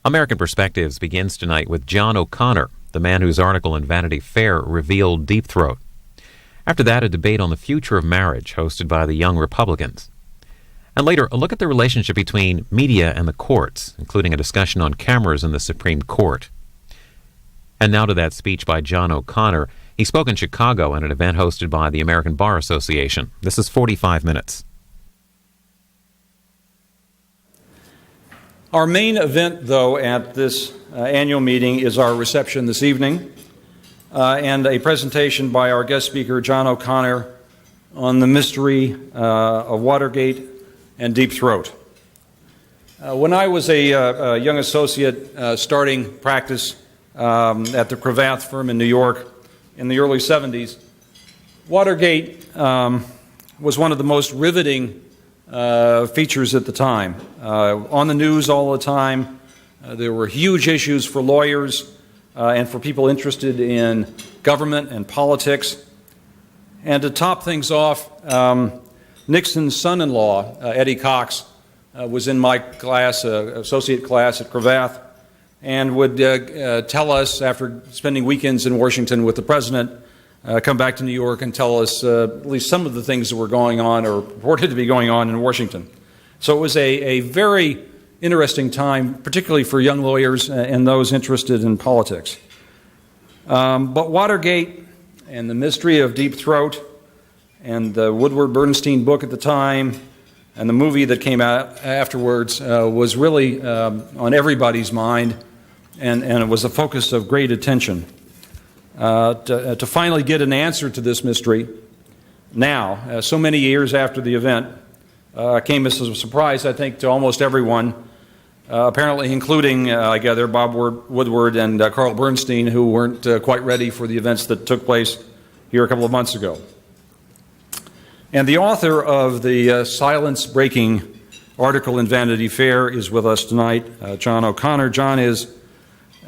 American Perspectives begins tonight with John O'Connor, the man whose article in Vanity Fair revealed Deep Throat. After that, a debate on the future of marriage hosted by the Young Republicans. And later, a look at the relationship between media and the courts, including a discussion on cameras in the Supreme Court. And now to that speech by John O'Connor. He spoke in Chicago at an event hosted by the American Bar Association. This is 45 minutes. Our main event, though, at this annual meeting is our reception this evening and a presentation by our guest speaker, John O'Connor, on the mystery of Watergate and Deep Throat. When I was a young associate starting practice at the Cravath firm in New York in the early 70s, Watergate was one of the most riveting features at the time. On the news all the time. There were huge issues for lawyers and for people interested in government and politics. And to top things off, Nixon's son-in-law, Eddie Cox, was in my class, associate class at Cravath, and would tell us, after spending weekends in Washington with the president, come back to New York and tell us at least some of the things that were going on or reported to be going on in Washington. So it was a very interesting time, particularly for young lawyers and those interested in politics. But Watergate and the mystery of Deep Throat and the Woodward Bernstein book at the time and the movie that came out afterwards was really on everybody's mind, and it was a focus of great attention. To finally get an answer to this mystery now, so many years after the event, came as a surprise, I think, to almost everyone, apparently including, I gather, Bob Woodward and Carl Bernstein, who weren't quite ready for the events that took place here a couple of months ago. And the author of the silence-breaking article in Vanity Fair is with us tonight, John O'Connor. John is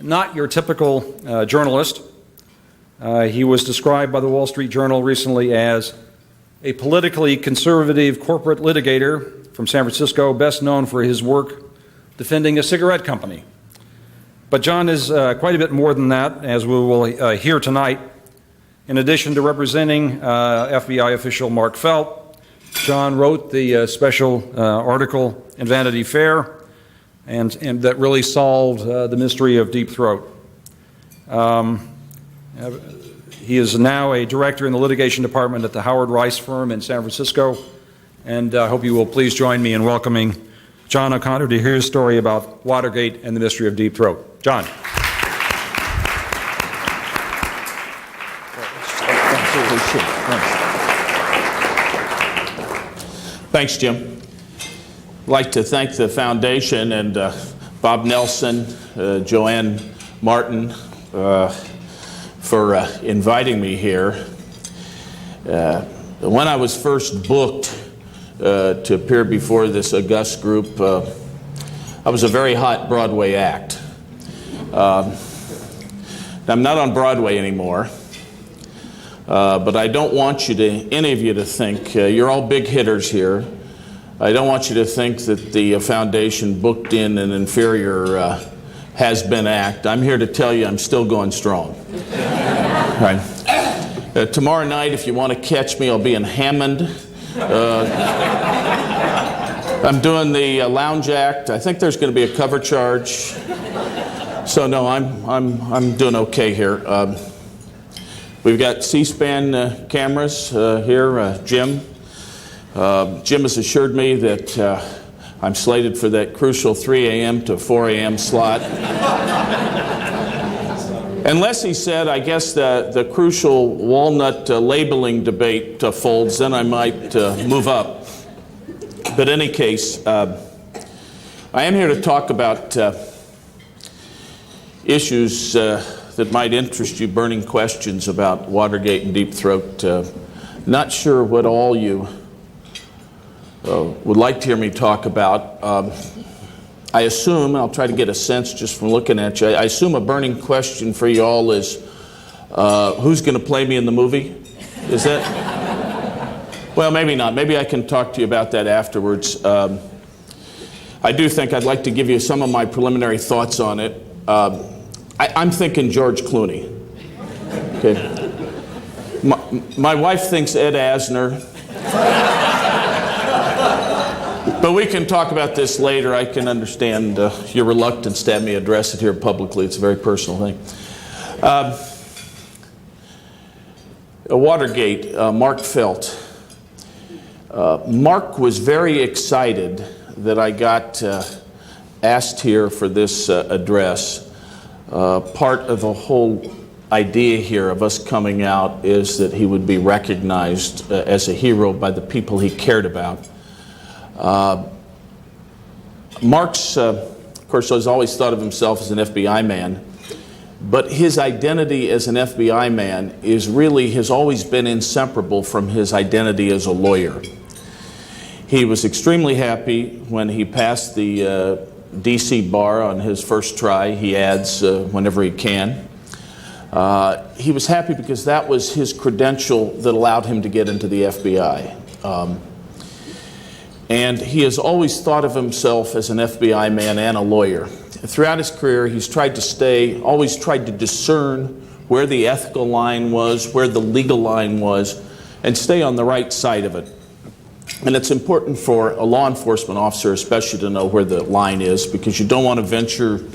not your typical journalist. He was described by the Wall Street Journal recently as a politically conservative corporate litigator from San Francisco, best known for his work defending a cigarette company. But John is quite a bit more than that, as we will hear tonight. In addition to representing FBI official Mark Felt, John wrote the special article in Vanity Fair, and that really solved the mystery of Deep Throat. He is now a director in the litigation department at the Howard Rice firm in San Francisco, and I hope you will please join me in welcoming John O'Connor to hear his story about Watergate and the mystery of Deep Throat. John. Thanks, Jim. I'd like to thank the foundation and Bob Nelson, Joanne Martin, for inviting me here. When I was first booked to appear before this august group, I was a very hot Broadway act. I'm not on Broadway anymore, but I don't want any of you to think, you're all big hitters here, I don't want you to think that the foundation booked in an inferior has-been act. I'm here to tell you I'm still going strong. Right. Tomorrow night, if you want to catch me, I'll be in Hammond. I'm doing the lounge act. I think there's going to be a cover charge. So no, I'm doing okay here. We've got C-SPAN cameras here. Jim has assured me that I'm slated for that crucial 3 a.m. to 4 a.m. slot. Unless he said, I guess, the crucial walnut labeling debate folds, then I might move up. But in any case, I am here to talk about issues that might interest you, burning questions about Watergate and Deep Throat. Not sure what all you would like to hear me talk about. I assume, I'll try to get a sense just from looking at you, I assume a burning question for you all is, who's going to play me in the movie? Is that? Well, maybe not. Maybe I can talk to you about that afterwards. I do think I'd like to give you some of my preliminary thoughts on it. I'm thinking George Clooney. Okay. My wife thinks Ed Asner. But we can talk about this later. I can understand your reluctance to have me address it here publicly. It's a very personal thing. Watergate, Mark Felt. Mark was very excited that I got asked here for this address. Part of the whole idea here of us coming out is that he would be recognized as a hero by the people he cared about. Mark's, of course, has always thought of himself as an FBI man, but his identity as an FBI man has always been inseparable from his identity as a lawyer. He was extremely happy when he passed the D.C. bar on his first try. He adds whenever he can. He was happy because that was his credential that allowed him to get into the FBI. And he has always thought of himself as an FBI man and a lawyer. Throughout his career, he's always tried to discern where the ethical line was, where the legal line was, and stay on the right side of it. And it's important for a law enforcement officer especially to know where the line is, because you don't want to venture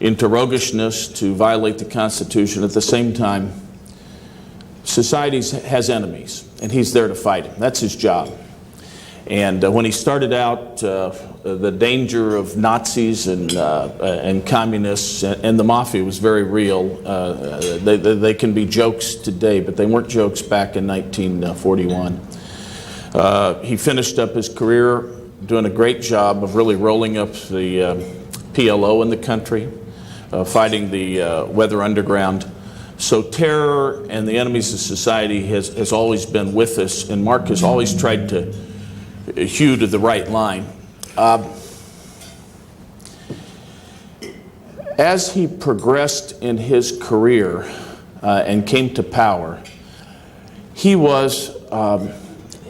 into roguishness to violate the Constitution. At the same time, society has enemies, and he's there to fight them. That's his job. And when he started out, the danger of Nazis and communists and the mafia was very real. They can be jokes today, but they weren't jokes back in 1941. He finished up his career doing a great job of really rolling up the PLO in the country, fighting the Weather Underground. So terror and the enemies of society has always been with us, and Mark has always tried to hew to the right line. As he progressed in his career and came to power, he was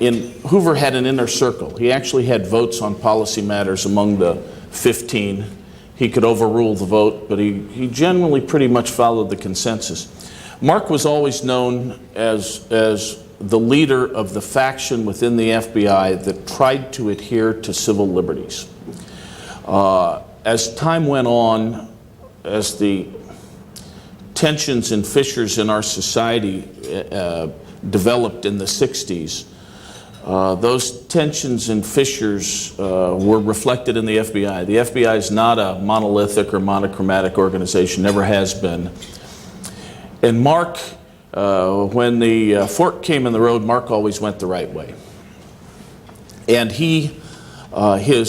Hoover had an inner circle. He actually had votes on policy matters among the 15. He could overrule the vote, but he generally pretty much followed the consensus. Mark was always known as the leader of the faction within the FBI that tried to adhere to civil liberties. As time went on, as the tensions and fissures in our society developed in the 60s, those tensions and fissures were reflected in the FBI. The FBI is not a monolithic or monochromatic organization, never has been. And Mark, when the fork came in the road, Mark always went the right way. And his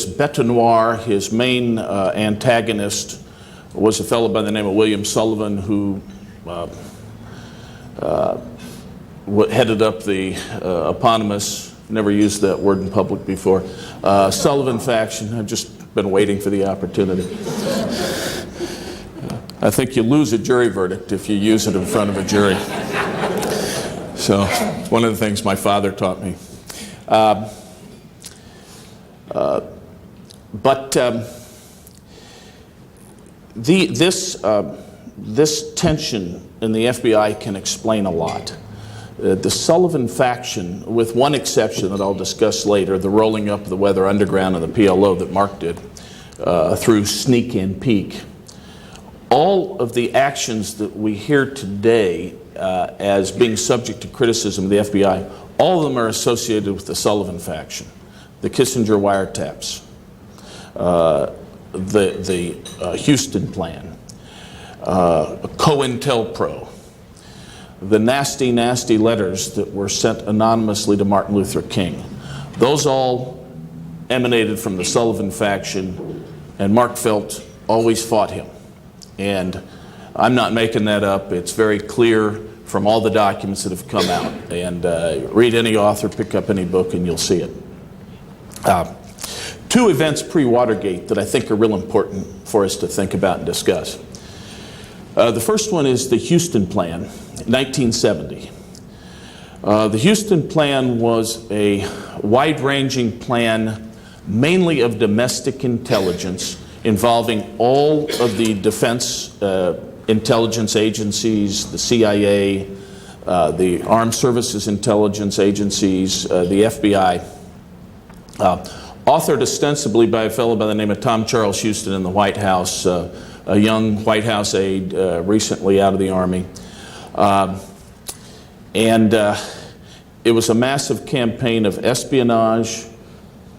bête noire, his main antagonist, was a fellow by the name of William Sullivan, who headed up the eponymous, never used that word in public before, Sullivan faction. I've just been waiting for the opportunity. I think you lose a jury verdict if you use it in front of a jury. So it's one of the things my father taught me. This tension in the FBI can explain a lot. The Sullivan faction, with one exception that I'll discuss later, the rolling up of the Weather Underground and the PLO that Mark did through sneak and peek, all of the actions that we hear today as being subject to criticism of the FBI, all of them are associated with the Sullivan faction. The Kissinger wiretaps, the Houston plan, COINTELPRO, the nasty, nasty letters that were sent anonymously to Martin Luther King. Those all emanated from the Sullivan faction, and Mark Felt always fought him. And I'm not making that up. It's very clear from all the documents that have come out. And read any author, pick up any book, and you'll see it. Two events pre-Watergate that I think are real important for us to think about and discuss. The first one is the Houston Plan, 1970. The Houston Plan was a wide-ranging plan mainly of domestic intelligence, involving all of the defense intelligence agencies, the CIA, the Armed Services Intelligence Agencies, the FBI, authored ostensibly by a fellow by the name of Tom Charles Houston in the White House, a young White House aide recently out of the Army. It was a massive campaign of espionage,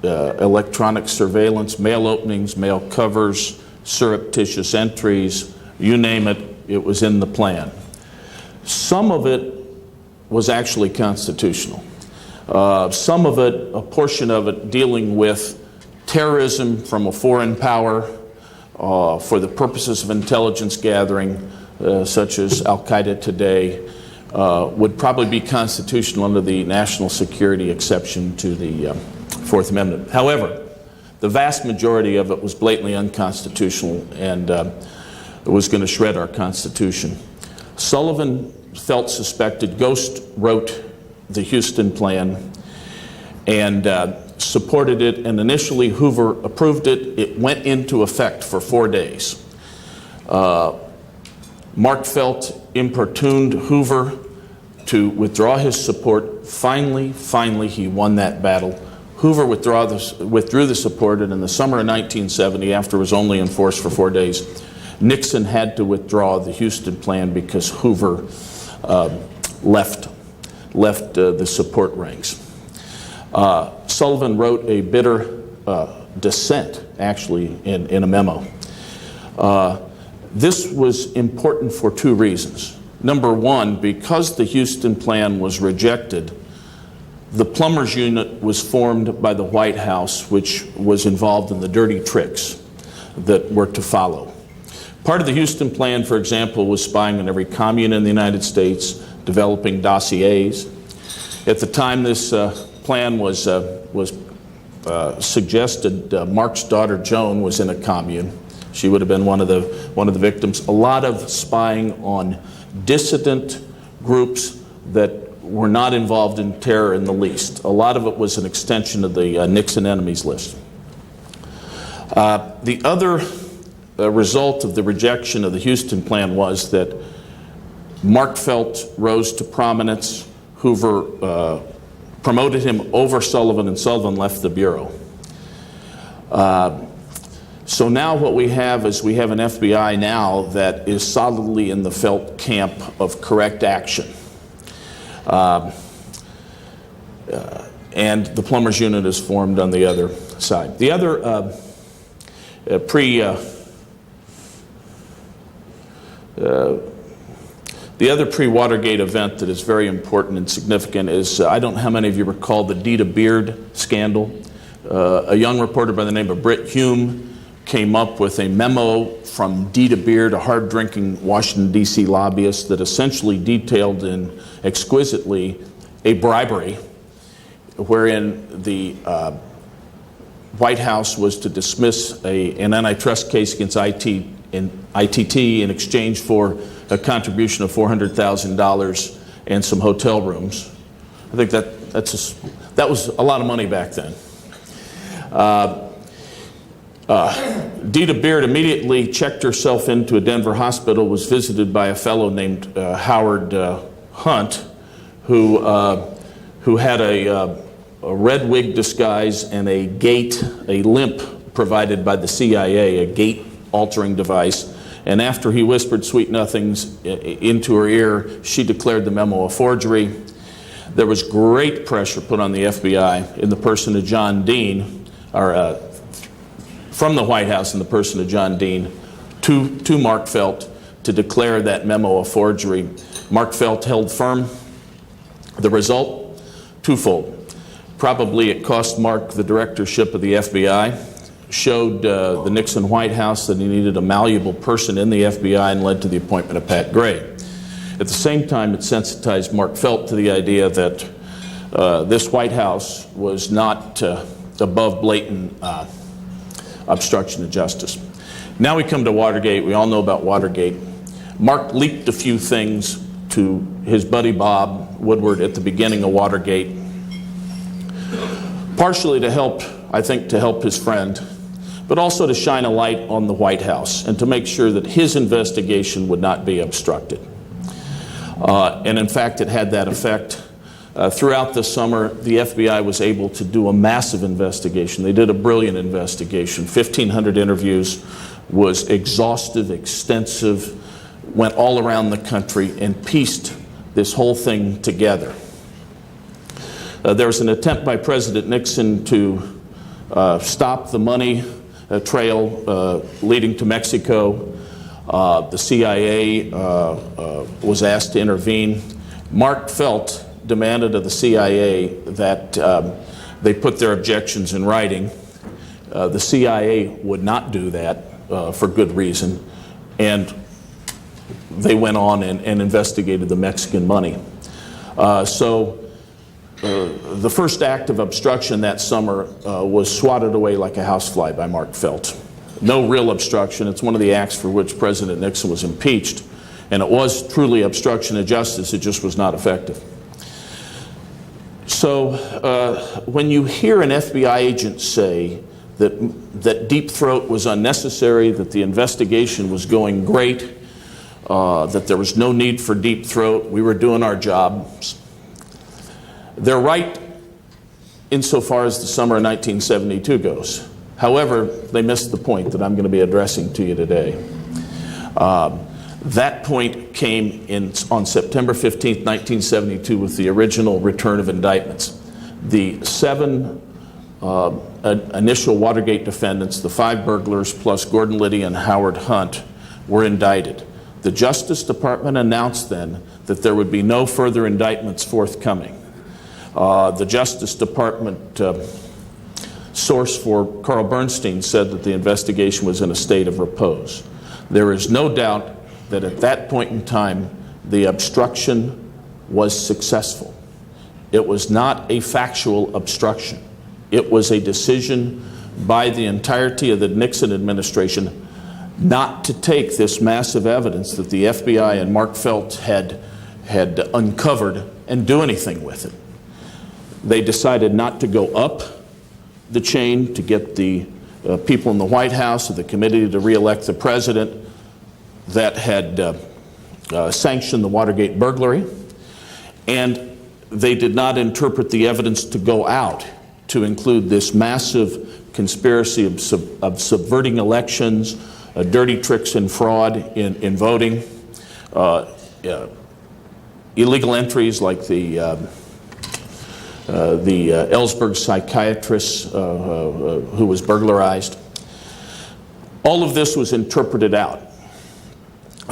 electronic surveillance, mail openings, mail covers, surreptitious entries, you name it, it was in the plan. Some of it was actually constitutional. Some of it, a portion of it, dealing with terrorism from a foreign power for the purposes of intelligence gathering, such as Al-Qaeda today, would probably be constitutional under the national security exception to the Fourth Amendment. However, the vast majority of it was blatantly unconstitutional and was going to shred our Constitution. Sullivan felt suspected. Ghost wrote the Houston Plan and supported it, and initially Hoover approved it. It went into effect for 4 days. Mark Felt importuned Hoover to withdraw his support. Finally, he won that battle. Hoover withdrew the support, and in the summer of 1970, after it was only in force for 4 days, Nixon had to withdraw the Houston Plan because Hoover left the support ranks. Sullivan wrote a bitter dissent, actually, in a memo. This was important for two reasons. Number one, because the Houston Plan was rejected, the Plumbers Unit was formed by the White House, which was involved in the dirty tricks that were to follow. Part of the Houston Plan, for example, was spying on every commune in the United States, developing dossiers. At the time this plan was suggested, Mark's daughter Joan was in a commune. She would have been one of the victims. A lot of spying on dissident groups that were not involved in terror in the least. A lot of it was an extension of the Nixon enemies list. The other result of the rejection of the Houston Plan was that Mark Felt rose to prominence. Hoover promoted him over Sullivan, and Sullivan left the Bureau. So now what we have is we have an FBI now that is solidly in the Felt camp of correct action. And the Plumbers Unit is formed on the other side. The other pre-Watergate event that is very important and significant is, I don't know how many of you recall the Dita Beard scandal. A young reporter by the name of Britt Hume came up with a memo from Dita Beard, a hard-drinking Washington, D.C. lobbyist, that essentially detailed exquisitely a bribery wherein the White House was to dismiss an antitrust case against ITT in exchange for a contribution of $400,000 and some hotel rooms. I think that was a lot of money back then. Dita Beard immediately checked herself into a Denver hospital, was visited by a fellow named Howard Hunt, who had a red wig disguise and a limp provided by the CIA, a gait-altering device. And after he whispered sweet nothings into her ear, she declared the memo a forgery. There was great pressure put on the FBI in the person of John Dean, from the White House in the person of John Dean, to Mark Felt to declare that memo a forgery. Mark Felt held firm. The result, twofold. Probably it cost Mark the directorship of the FBI, showed the Nixon White House that he needed a malleable person in the FBI, and led to the appointment of Pat Gray. At the same time, it sensitized Mark Felt to the idea that this White House was not above blatant obstruction of justice. Now we come to Watergate. We all know about Watergate. Mark leaked a few things to his buddy Bob Woodward at the beginning of Watergate, partially to help I think, to help his friend, but also to shine a light on the White House and to make sure that his investigation would not be obstructed. And in fact, it had that effect. Throughout the summer, the FBI was able to do a massive investigation. They did a brilliant investigation. 1,500 interviews, was exhaustive, extensive, went all around the country and pieced this whole thing together. There was an attempt by President Nixon to stop the money trail leading to Mexico. The CIA was asked to intervene. Mark Felt demanded of the CIA that they put their objections in writing. The CIA would not do that for good reason, and they went on and investigated the Mexican money. The first act of obstruction that summer was swatted away like a housefly by Mark Felt. No real obstruction. It's one of the acts for which President Nixon was impeached, and it was truly obstruction of justice. It just was not effective. So when you hear an FBI agent say that Deep Throat was unnecessary, that the investigation was going great, that there was no need for Deep Throat, we were doing our jobs, they're right insofar as the summer of 1972 goes. However, they missed the point that I'm going to be addressing to you today. That point came on September 15th, 1972 with the original return of indictments. The 7 initial Watergate defendants, the 5 burglars plus Gordon Liddy and Howard Hunt, were indicted. The Justice Department announced then that there would be no further indictments forthcoming. The Justice Department source for Carl Bernstein said that the investigation was in a state of repose. There is no doubt that at that point in time, the obstruction was successful. It was not a factual obstruction. It was a decision by the entirety of the Nixon administration not to take this massive evidence that the FBI and Mark Felt had uncovered and do anything with it. They decided not to go up the chain to get the people in the White House or the committee to re-elect the president that had sanctioned the Watergate burglary, and they did not interpret the evidence to go out to include this massive conspiracy of subverting elections, dirty tricks and fraud in voting, illegal entries like the Ellsberg psychiatrist who was burglarized. All of this was interpreted out.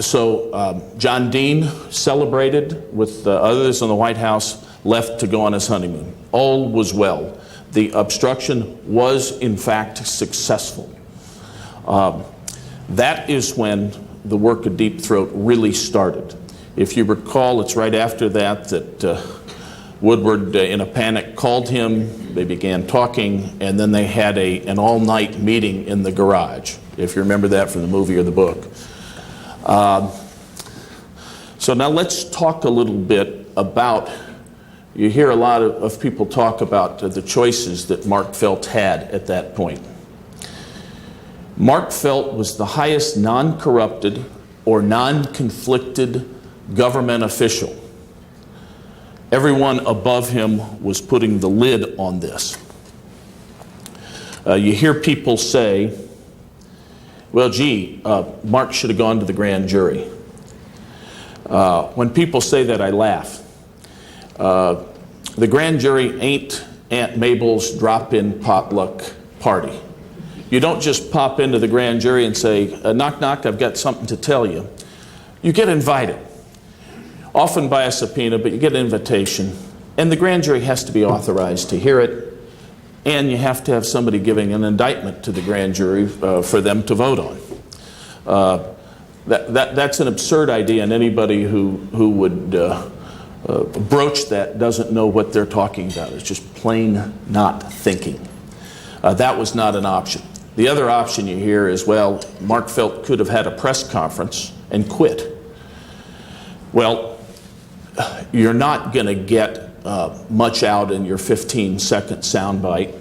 So John Dean celebrated with others in the White House, left to go on his honeymoon. All was well. The obstruction was in fact successful. That is when the work of Deep Throat really started. If you recall, it's right after that Woodward, in a panic, called him. They began talking, and then they had an all-night meeting in the garage, if you remember that from the movie or the book. So now let's talk a little bit about, you hear a lot of people talk about the choices that Mark Felt had at that point. Mark Felt was the highest non-corrupted or non-conflicted government official. Everyone above him was putting the lid on this. You hear people say, well, gee, Mark should have gone to the grand jury. When people say that, I laugh. The grand jury ain't Aunt Mabel's drop-in potluck party. You don't just pop into the grand jury and say, knock, knock, I've got something to tell you. You get invited, often by a subpoena, but you get an invitation, and the grand jury has to be authorized to hear it, and you have to have somebody giving an indictment to the grand jury for them to vote on. That's an absurd idea, and anybody who would broach that doesn't know what they're talking about. It's just plain not thinking. That was not an option. The other option you hear is, well, Mark Felt could have had a press conference and quit. Well, you're not going to get much out in your 15-second soundbite.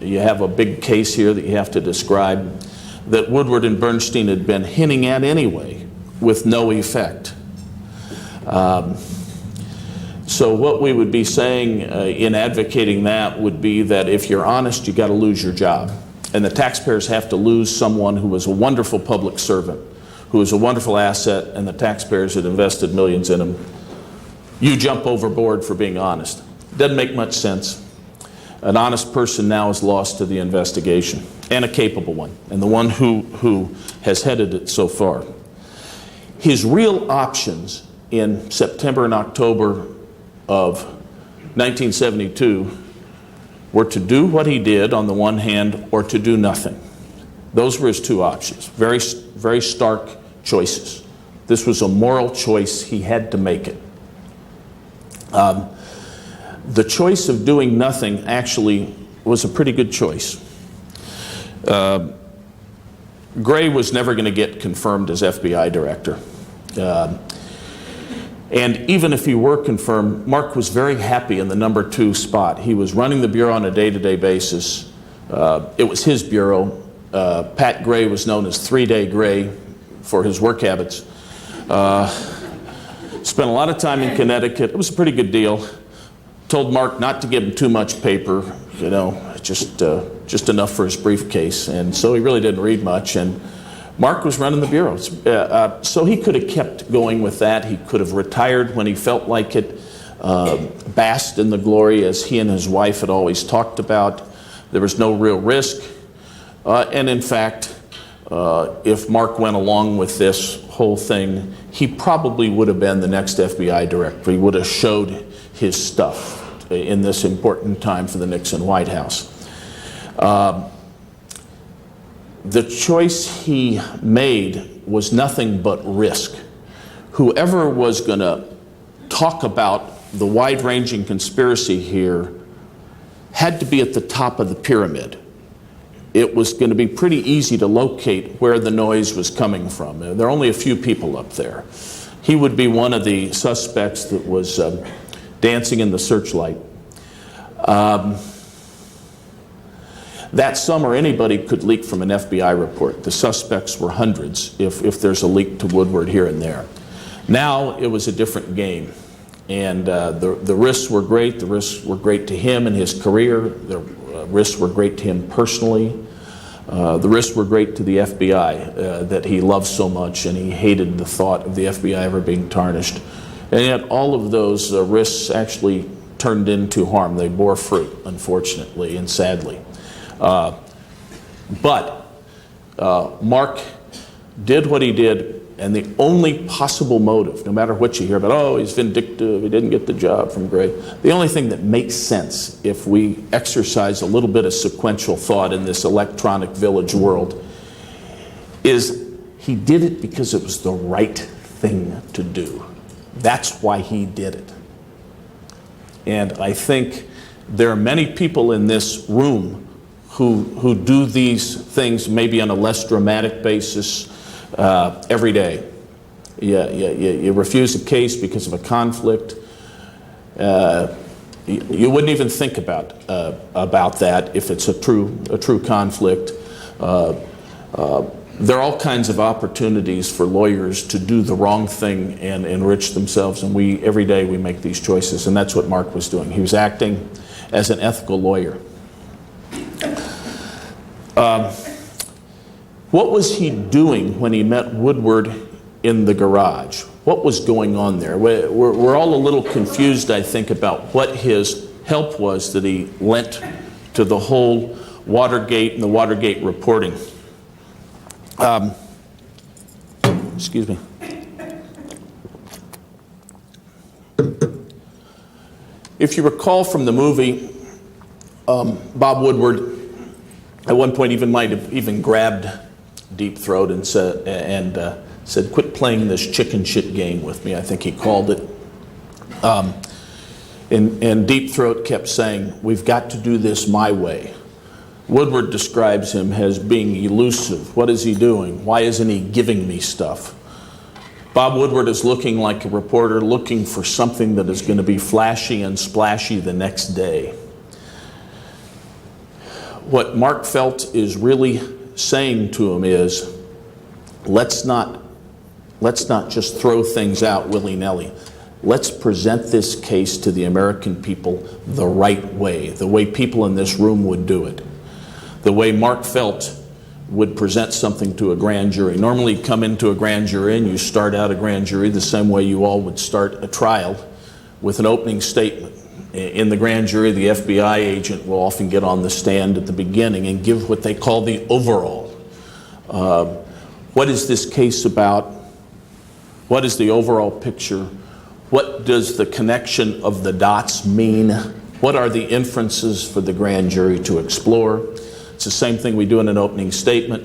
you have a big case here that you have to describe that Woodward and Bernstein had been hinting at anyway, with no effect. So what we would be saying in advocating that would be that if you're honest, you got to lose your job. And the taxpayers have to lose someone who was a wonderful public servant, who was a wonderful asset, and the taxpayers had invested millions in him. You jump overboard for being honest. Doesn't make much sense. An honest person now is lost to the investigation, and a capable one, and the one who has headed it so far. His real options in September and October of 1972 were to do what he did on the one hand, or to do nothing. Those were his two options. Very, very stark choices. This was a moral choice. He had to make it. The choice of doing nothing actually was a pretty good choice. Gray was never going to get confirmed as FBI director. And even if he were confirmed, Mark was very happy in the number 2 spot. He was running the Bureau on a day-to-day basis. It was his bureau. Pat Gray was known as 3-Day Gray for his work habits. Spent a lot of time in Connecticut. It was a pretty good deal. Told Mark not to give him too much paper, you know, just enough for his briefcase. And so he really didn't read much. And Mark was running the bureau. So he could have kept going with that. He could have retired when he felt like it, basked in the glory as he and his wife had always talked about. There was no real risk. And in fact, if Mark went along with this whole thing, he probably would have been the next FBI director. He would have showed his stuff in this important time for the Nixon White House. The choice he made was nothing but risk. Whoever was going to talk about the wide-ranging conspiracy here had to be at the top of the pyramid. It was going to be pretty easy to locate where the noise was coming from. There are only a few people up there. He would be one of the suspects that was dancing in the searchlight. That summer, anybody could leak from an FBI report. The suspects were hundreds if there's a leak to Woodward here and there. Now it was a different game. And the risks were great. The risks were great to him and his career. The risks were great to him personally. The risks were great to the FBI that he loved so much, and he hated the thought of the FBI ever being tarnished. And yet all of those risks actually turned into harm. They bore fruit, unfortunately and sadly. But Mark did what he did, and the only possible motive, no matter what you hear about, oh, he's vindictive, he didn't get the job from Gray, the only thing that makes sense if we exercise a little bit of sequential thought in this electronic village world is he did it because it was the right thing to do. That's why he did it. And I think there are many people in this room who do these things maybe on a less dramatic basis every day. You refuse a case because of a conflict. You wouldn't even think about that if it's a true conflict. There are all kinds of opportunities for lawyers to do the wrong thing and enrich themselves, and every day we make these choices, and that's what Mark was doing. He was acting as an ethical lawyer. What was he doing when he met Woodward in the garage? What was going on there? We're all a little confused, I think, about what his help was that he lent to the whole Watergate and the Watergate reporting. Excuse me. If you recall from the movie, Bob Woodward at one point might have even grabbed Deep Throat and said, quit playing this chicken shit game with me, I think he called it. And Deep Throat kept saying, we've got to do this my way. Woodward describes him as being elusive. What is he doing? Why isn't he giving me stuff? Bob Woodward is looking like a reporter looking for something that is going to be flashy and splashy the next day. What Mark Felt is really saying to him is, let's not just throw things out willy-nilly. Let's present this case to the American people the right way, the way people in this room would do it, the way Mark Felt would present something to a grand jury. Normally you come into a grand jury and you start out a grand jury the same way you all would start a trial, with an opening statement. In the grand jury, the FBI agent will often get on the stand at the beginning and give what they call the overall. What is this case about? What is the overall picture? What does the connection of the dots mean? What are the inferences for the grand jury to explore? It's the same thing we do in an opening statement.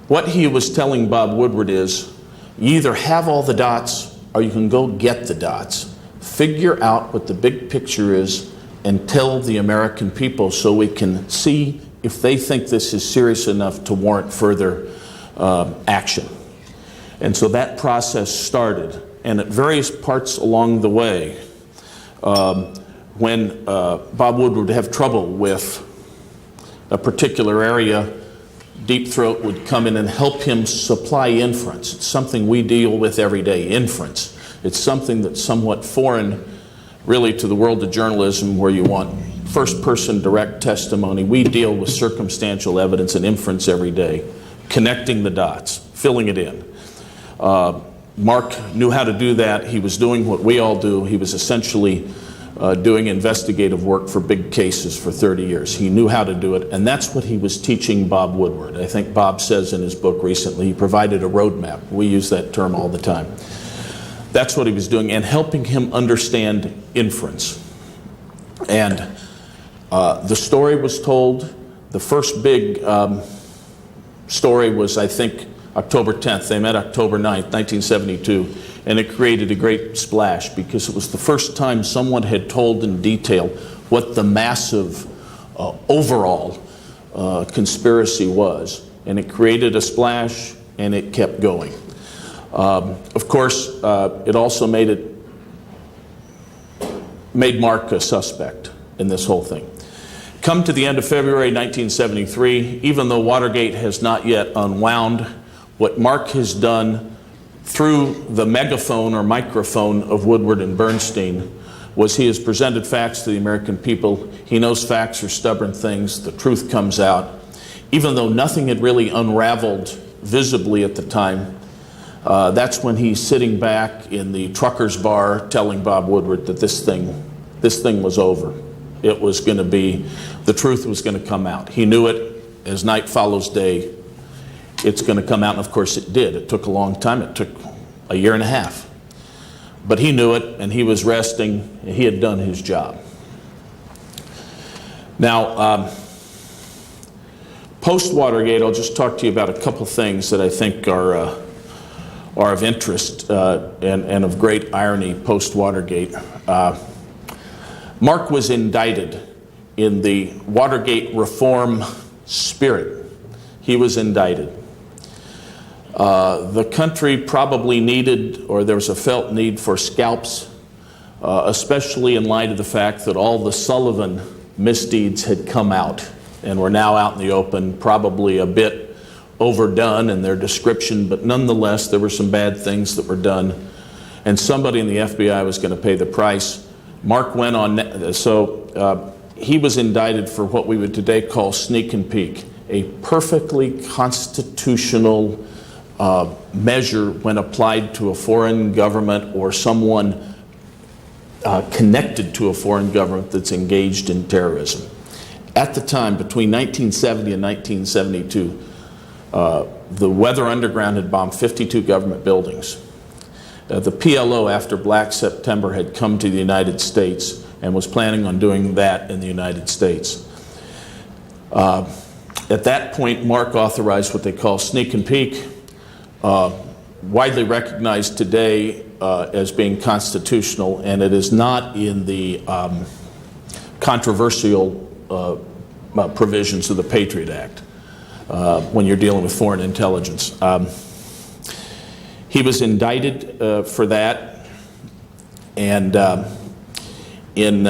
What he was telling Bob Woodward is, you either have all the dots or you can go get the dots. Figure out what the big picture is and tell the American people so we can see if they think this is serious enough to warrant further action. And so that process started. And at various parts along the way, when Bob Woodward would have trouble with a particular area, Deep Throat would come in and help him supply inference. It's something we deal with every day, inference. It's something that's somewhat foreign, really, to the world of journalism, where you want first-person direct testimony. We deal with circumstantial evidence and inference every day, connecting the dots, filling it in. Mark knew how to do that. He was doing what we all do. He was essentially doing investigative work for big cases for 30 years. He knew how to do it, and that's what he was teaching Bob Woodward. I think Bob says in his book recently, he provided a roadmap. We use that term all the time. That's what he was doing, and helping him understand inference. And the story was told. The first big story was, I think, October 10th. They met October 9th, 1972, and it created a great splash because it was the first time someone had told in detail what the massive overall conspiracy was. And it created a splash, and it kept going. Of course, it also made Mark a suspect in this whole thing. Come to the end of February 1973, even though Watergate has not yet unwound, what Mark has done through the megaphone or microphone of Woodward and Bernstein was he has presented facts to the American people. He knows facts are stubborn things. The truth comes out. Even though nothing had really unraveled visibly at the time, that's when he's sitting back in the trucker's bar telling Bob Woodward that this thing was over. It was going to be, the truth was going to come out. He knew it. As night follows day, it's going to come out, and of course it did. It took a long time. It took a year and a half. But he knew it, and he was resting, and he had done his job. Now, post-Watergate, I'll just talk to you about a couple things that I think are of interest and of great irony post-Watergate. Mark was indicted in the Watergate reform spirit. He was indicted. The country probably needed, or there was a felt need for scalps, especially in light of the fact that all the Sullivan misdeeds had come out and were now out in the open, probably a bit overdone in their description, but nonetheless there were some bad things that were done, and somebody in the FBI was going to pay the price. Mark went on, so he was indicted for what we would today call sneak and peek, a perfectly constitutional measure when applied to a foreign government or someone connected to a foreign government that's engaged in terrorism. At the time, between 1970 and 1972, the Weather Underground had bombed 52 government buildings. The PLO, after Black September, had come to the United States and was planning on doing that in the United States. At that point, Mark authorized what they call sneak and peek, widely recognized today as being constitutional, and it is not in the controversial provisions of the Patriot Act when you're dealing with foreign intelligence. He was indicted for that, and in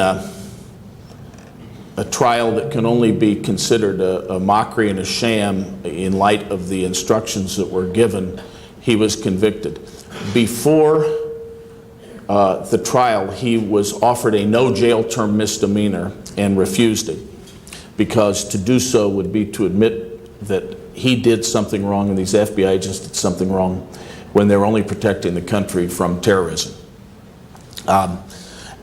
a trial that can only be considered a mockery and a sham in light of the instructions that were given, he was convicted. Before the trial, he was offered a no jail term misdemeanor and refused it, because to do so would be to admit that he did something wrong and these FBI agents did something wrong when they were only protecting the country from terrorism.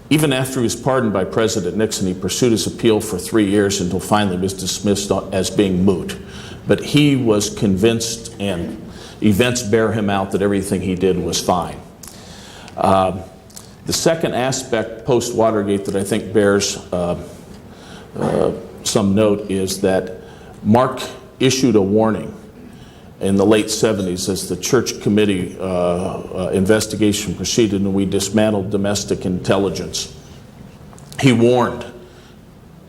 Even after he was pardoned by President Nixon, he pursued his appeal for 3 years until finally was dismissed as being moot. But he was convinced, and events bear him out, that everything he did was fine. The second aspect post-Watergate that I think bears some note is that Mark issued a warning in the late 70s as the church committee investigation proceeded and we dismantled domestic intelligence. He warned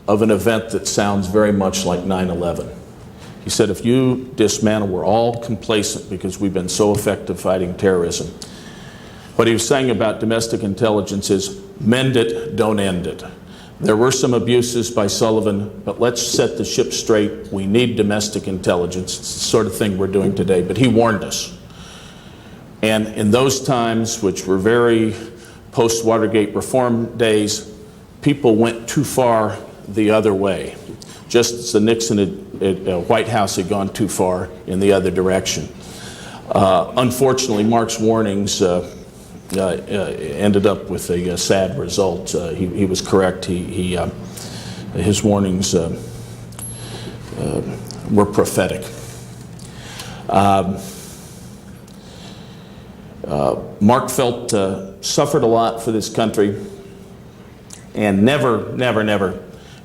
of an event that sounds very much like 9/11. He said, if you dismantle, we're all complacent because we've been so effective fighting terrorism. What he was saying about domestic intelligence is, mend it, don't end it. There were some abuses by Sullivan, but let's set the ship straight. We need domestic intelligence. It's the sort of thing we're doing today. But he warned us. And in those times, which were very post-Watergate reform days, people went too far the other way, just as the Nixon White House had gone too far in the other direction. Unfortunately, Mark's warnings ended up with a sad result. He was correct. His warnings were prophetic. Mark Felt suffered a lot for this country and never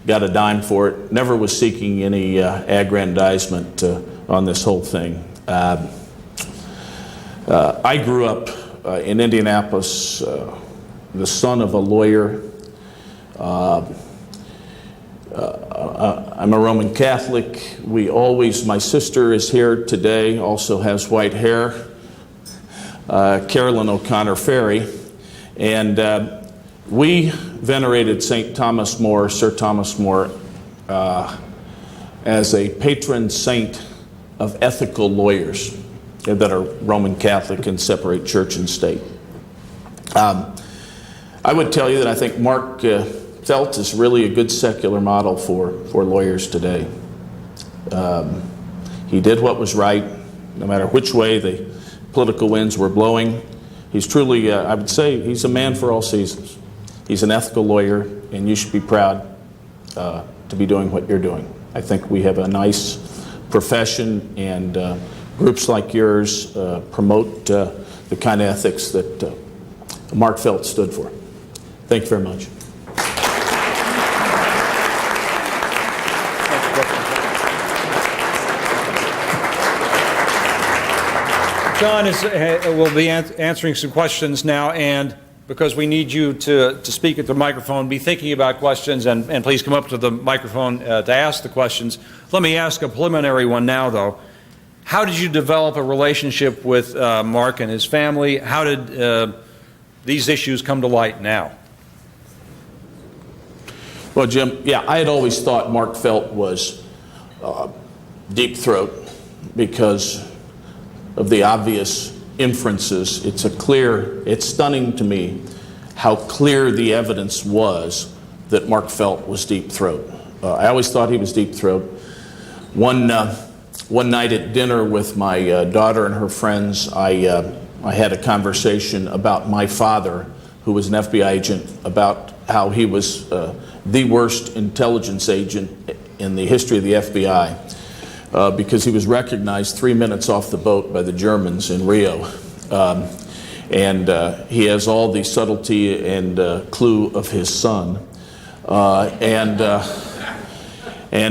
got a dime for it, never was seeking any aggrandizement on this whole thing. I grew up in Indianapolis, the son of a lawyer. I'm a Roman Catholic. My sister is here today, also has white hair, Carolyn O'Connor Ferry, and we venerated St. Thomas More, Sir Thomas More, as a patron saint of ethical lawyers that are Roman Catholic and separate church and state. I would tell you that I think Mark Felt is really a good secular model for lawyers today. He did what was right, no matter which way the political winds were blowing. He's truly, I would say, he's a man for all seasons. He's an ethical lawyer, and you should be proud to be doing what you're doing. I think we have a nice profession, and groups like yours promote the kind of ethics that Mark Felt stood for. Thank you very much. John will be answering some questions now, and because we need you to speak at the microphone, be thinking about questions, and please come up to the microphone to ask the questions. Let me ask a preliminary one now, though. How did you develop a relationship with Mark and his family? How did these issues come to light now? Well, Jim, yeah, I had always thought Mark Felt was deep throat because of the obvious inferences. It's stunning to me how clear the evidence was that Mark Felt was deep throat. I always thought he was deep throat. One night at dinner with my daughter and her friends, I had a conversation about my father, who was an FBI agent, about how he was the worst intelligence agent in the history of the FBI. Because he was recognized 3 minutes off the boat by the Germans in Rio. And he has all the subtlety and clue of his son. And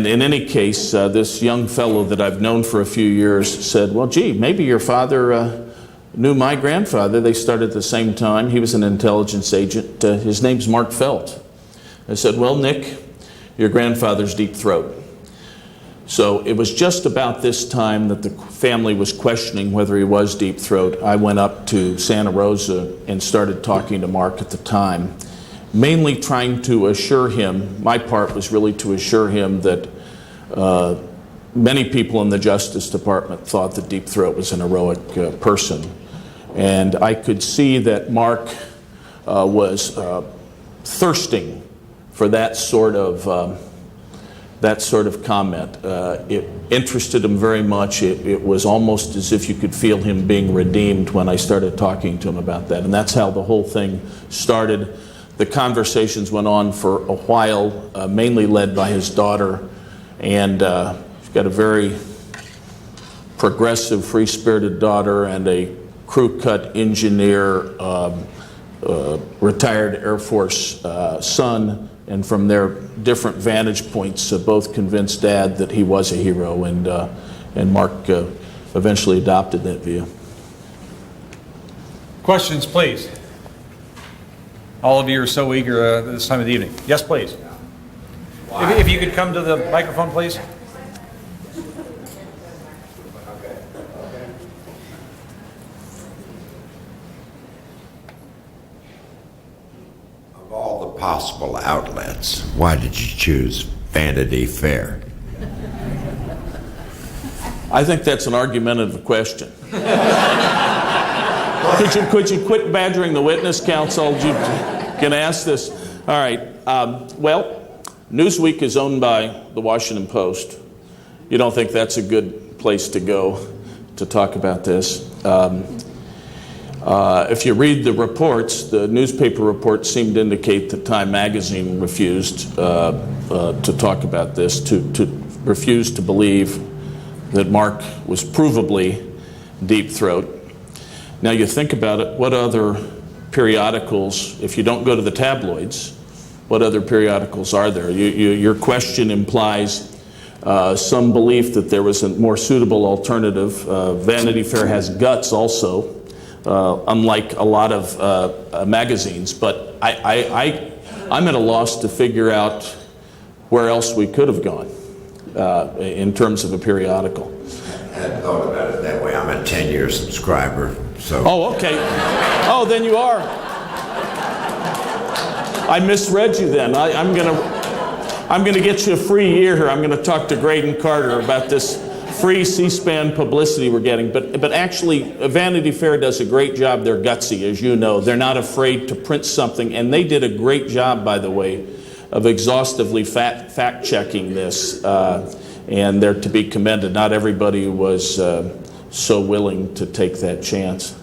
in any case, this young fellow that I've known for a few years said, well, gee, maybe your father knew my grandfather. They started at the same time. He was an intelligence agent. His name's Mark Felt. I said, well, Nick, your grandfather's deep throat. So it was just about this time that the family was questioning whether he was deep throat. I went up to Santa Rosa and started talking to Mark at the time. mainly trying to assure him, my part was really to assure him that many people in the Justice Department thought that Deep Throat was an heroic person. And I could see that Mark was thirsting for that sort of comment. It interested him very much. It was almost as if you could feel him being redeemed when I started talking to him about that. And that's how the whole thing started. The conversations went on for a while, mainly led by his daughter. And he's got a very progressive, free-spirited daughter and a crew-cut engineer, retired Air Force son. And from their different vantage points, both convinced Dad that he was a hero, and Mark eventually adopted that view. Questions, please. All of you are so eager this time of the evening. Yes, please. If you could come to the microphone, please. Of all the possible outlets, why did you choose Vanity Fair? I think that's an argumentative question. Could you quit badgering the witness counsel? You can ask this. All right. Well, Newsweek is owned by the Washington Post. You don't think that's a good place to go to talk about this? If you read the reports, the newspaper reports seem to indicate that Time Magazine refused to talk about this, to refuse to believe that Mark was provably Deep Throat. Now you think about it, what other periodicals, if you don't go to the tabloids, what other periodicals are there? Your question implies some belief that there was a more suitable alternative. Vanity Fair has guts also, unlike a lot of magazines, but I'm at a loss to figure out where else we could have gone in terms of a periodical. I hadn't thought about it that way. I'm a 10-year subscriber, so... Oh, okay. Oh, then you are. I misread you then. I'm gonna get you a free year here. I'm gonna talk to Graydon Carter about this free C-SPAN publicity we're getting. But actually, Vanity Fair does a great job. They're gutsy, as you know. They're not afraid to print something, and they did a great job, by the way, of exhaustively fact-checking this, and they're to be commended. Not everybody was so willing to take that chance.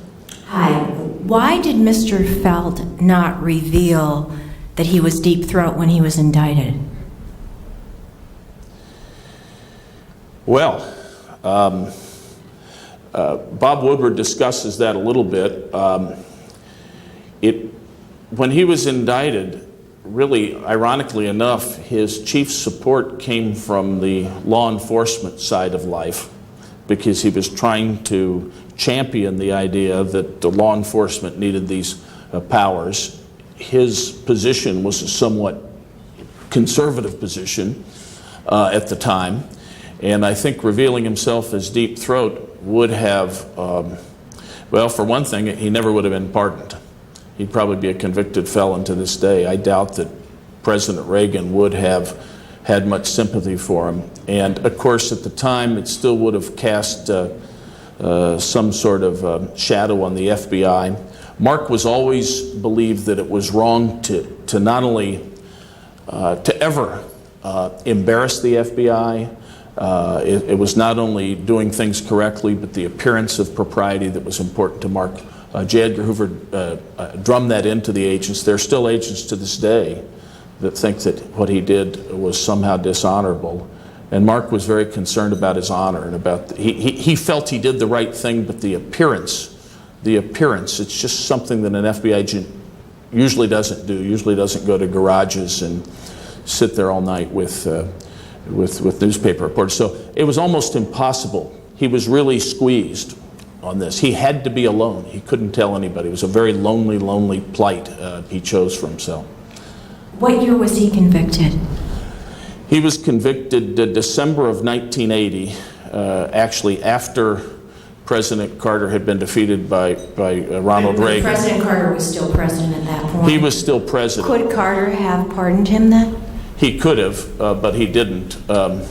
Hi. Why did Mr. Felt not reveal that he was Deep Throat when he was indicted? Well, Bob Woodward discusses that a little bit. When he was indicted, really, ironically enough, his chief support came from the law enforcement side of life, because he was trying to champion the idea that the law enforcement needed these powers. His position was a somewhat conservative position at the time, and I think revealing himself as Deep Throat would have, well, for one thing, he never would have been pardoned. He'd probably be a convicted felon to this day. I doubt that President Reagan would have had much sympathy for him. And of course, at the time, it still would have cast some sort of shadow on the FBI. Mark was always believed that it was wrong to not only to ever embarrass the FBI. It was not only doing things correctly, but the appearance of propriety that was important to Mark. J. Edgar Hoover drummed that into the agents. There are still agents to this day that think that what he did was somehow dishonorable. And Mark was very concerned about his honor and about, he felt he did the right thing, but the appearance, it's just something that an FBI agent usually doesn't do, usually doesn't go to garages and sit there all night with newspaper reporters. So it was almost impossible. He was really squeezed on this. He had to be alone. He couldn't tell anybody. It was a very lonely, lonely plight he chose for himself. What year was he convicted? He was convicted December of 1980, actually after President Carter had been defeated by Ronald Reagan. President Carter was still president at that point. He was still president. Could Carter have pardoned him then? He could have, but he didn't. But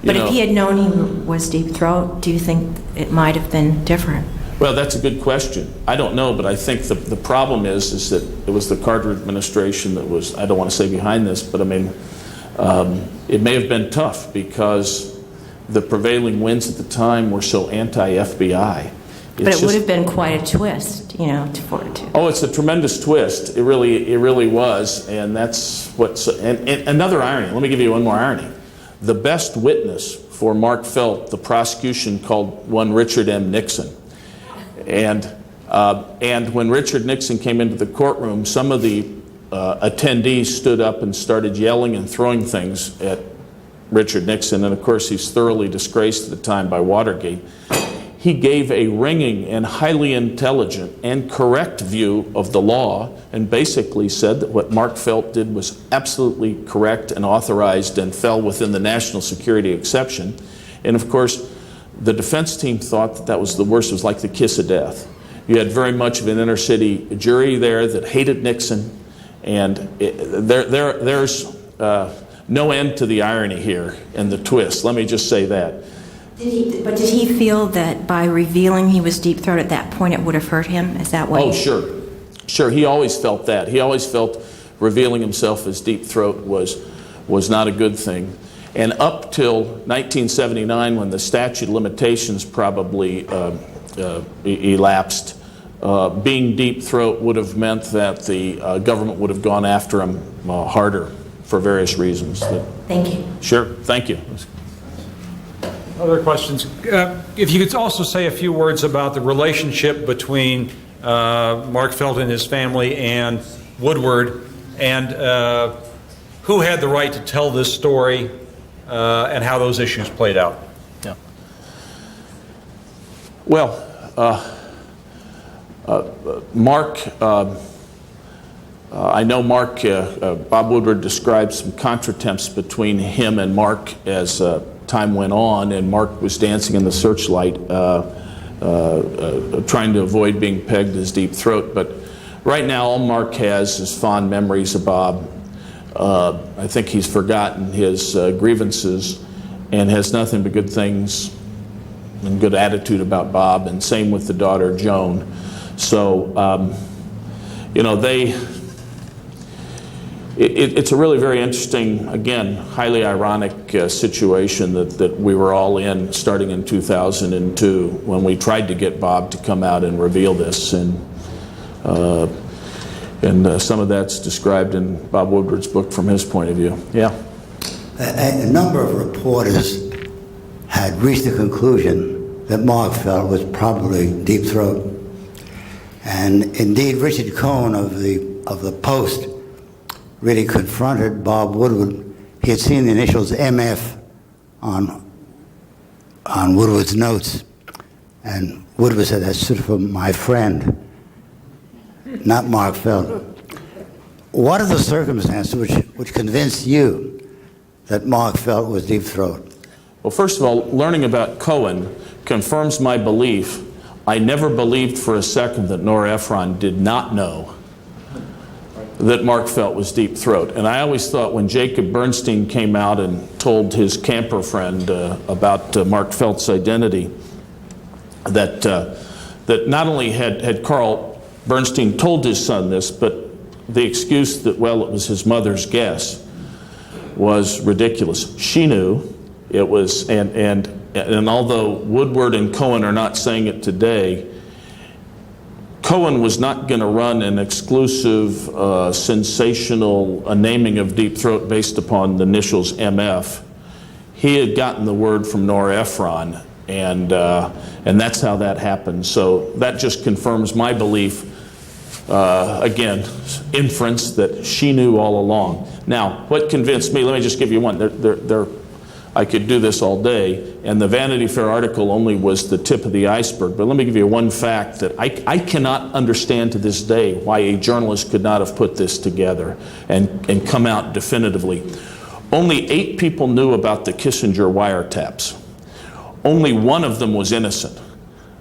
if he had known he was deep throat, do you think it might have been different? Well, that's a good question. I don't know, but I think the problem is that it was the Carter administration that was, I don't want to say behind this, but I mean, it may have been tough because the prevailing winds at the time were so anti-FBI. But it would have been quite a twist, you know, for it to. Oh, it's a tremendous twist. It really was, and that's what's. And another irony. Let me give you one more irony. The best witness for Mark Felt, the prosecution called one Richard M. Nixon, and when Richard Nixon came into the courtroom, some of the attendees stood up and started yelling and throwing things at Richard Nixon, and of course he's thoroughly disgraced at the time by Watergate. He gave a ringing and highly intelligent and correct view of the law and basically said that what Mark Felt did was absolutely correct and authorized and fell within the national security exception. And of course, the defense team thought that that was the worst. It was like the kiss of death. You had very much of an inner city jury there that hated Nixon, and there's no end to the irony here and the twist. Let me just say that. But did he feel that by revealing he was deep throat at that point it would have hurt him? Is that what? Oh, sure. He always felt that. He always felt revealing himself as deep throat was not a good thing. And up till 1979, when the statute of limitations probably elapsed, being deep throat would have meant that the government would have gone after him harder for various reasons. Thank you. Sure. Thank you. Other questions? If you could also say a few words about the relationship between Mark Felt and his family and Woodward, and who had the right to tell this story, and how those issues played out. Yeah. Well, Mark, I know Mark, Bob Woodward described some contretemps between him and Mark as time went on, and Mark was dancing in the searchlight, trying to avoid being pegged as deep throat. But right now, all Mark has is fond memories of Bob. I think he's forgotten his grievances and has nothing but good things and good attitude about Bob, and same with the daughter, Joan. So, you know, it's a really very interesting, again, highly ironic situation that we were all in starting in 2002 when we tried to get Bob to come out and reveal this. And some of that's described in Bob Woodward's book from his point of view. Yeah. A number of reporters had reached the conclusion that Mark Felt was probably deep throat. And indeed, Richard Cohen of the Post really confronted Bob Woodward. He had seen the initials MF on Woodward's notes, and Woodward said, "That's sort of my friend, not Mark Felt." What are the circumstances which convinced you that Mark Felt was deep throat? Well, first of all, learning about Cohen confirms my belief. I never believed for a second that Nora Ephron did not know that Mark Felt was deep throat. And I always thought when Jacob Bernstein came out and told his camper friend about Mark Felt's identity, that not only had Carl Bernstein told his son this, but the excuse that, well, it was his mother's guess was ridiculous. She knew it was, and although Woodward and Cohen are not saying it today, Cohen was not going to run an exclusive, sensational naming of deep throat based upon the initials MF. He had gotten the word from Nora Ephron, and that's how that happened. So that just confirms my belief, again, inference that she knew all along. Now, what convinced me, let me just give you one. I could do this all day, and the Vanity Fair article only was the tip of the iceberg, but let me give you one fact that I cannot understand to this day why a journalist could not have put this together and come out definitively. Only 8 people knew about the Kissinger wiretaps. Only one of them was innocent.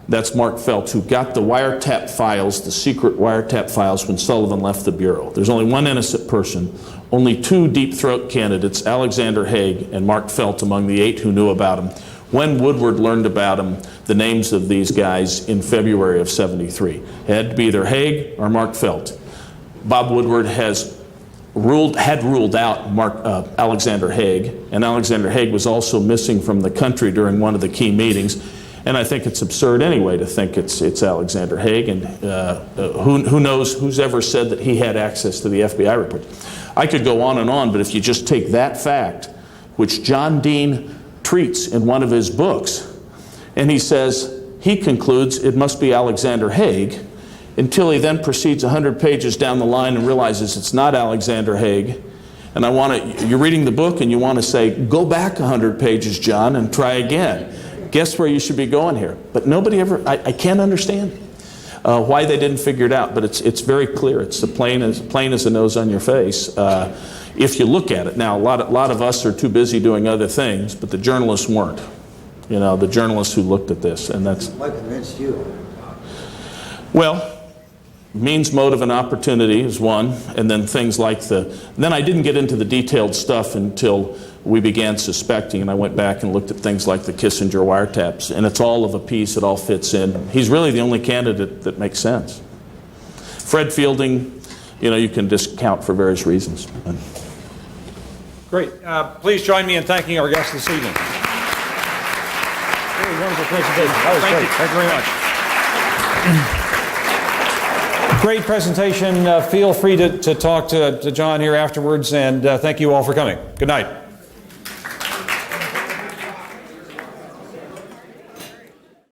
That's Mark Felt, who got the wiretap files, the secret wiretap files, when Sullivan left the Bureau. There's only one innocent person, only two deep throat candidates, Alexander Haig and Mark Felt, among the 8 who knew about him. When Woodward learned about him, the names of these guys in February of '73. It had to be either Haig or Mark Felt. Bob Woodward had ruled out Alexander Haig, and Alexander Haig was also missing from the country during one of the key meetings. And I think it's absurd anyway to think it's Alexander Haig, and who knows who's ever said that he had access to the FBI report. I could go on and on, but if you just take that fact, which John Dean treats in one of his books, and he concludes it must be Alexander Haig, until he then proceeds 100 pages down the line and realizes it's not Alexander Haig. And you're reading the book and you want to say, go back 100 pages, John, and try again. Guess where you should be going here? But nobody ever, I can't understand why they didn't figure it out, but it's very clear. It's plain as the nose on your face if you look at it. Now, a lot of us are too busy doing other things, but the journalists weren't. You know, the journalists who looked at this, and that's... What convinced you? Well, means, motive, and opportunity is one, and then things like then I didn't get into the detailed stuff until we began suspecting, and I went back and looked at things like the Kissinger wiretaps, and it's all of a piece, it all fits in. He's really the only candidate that makes sense. Fred Fielding, you can discount for various reasons. Great. Please join me in thanking our guests this evening. Very wonderful presentation. That was great. Thank you very much. Great presentation. Feel free to talk to John here afterwards, and thank you all for coming. Good night.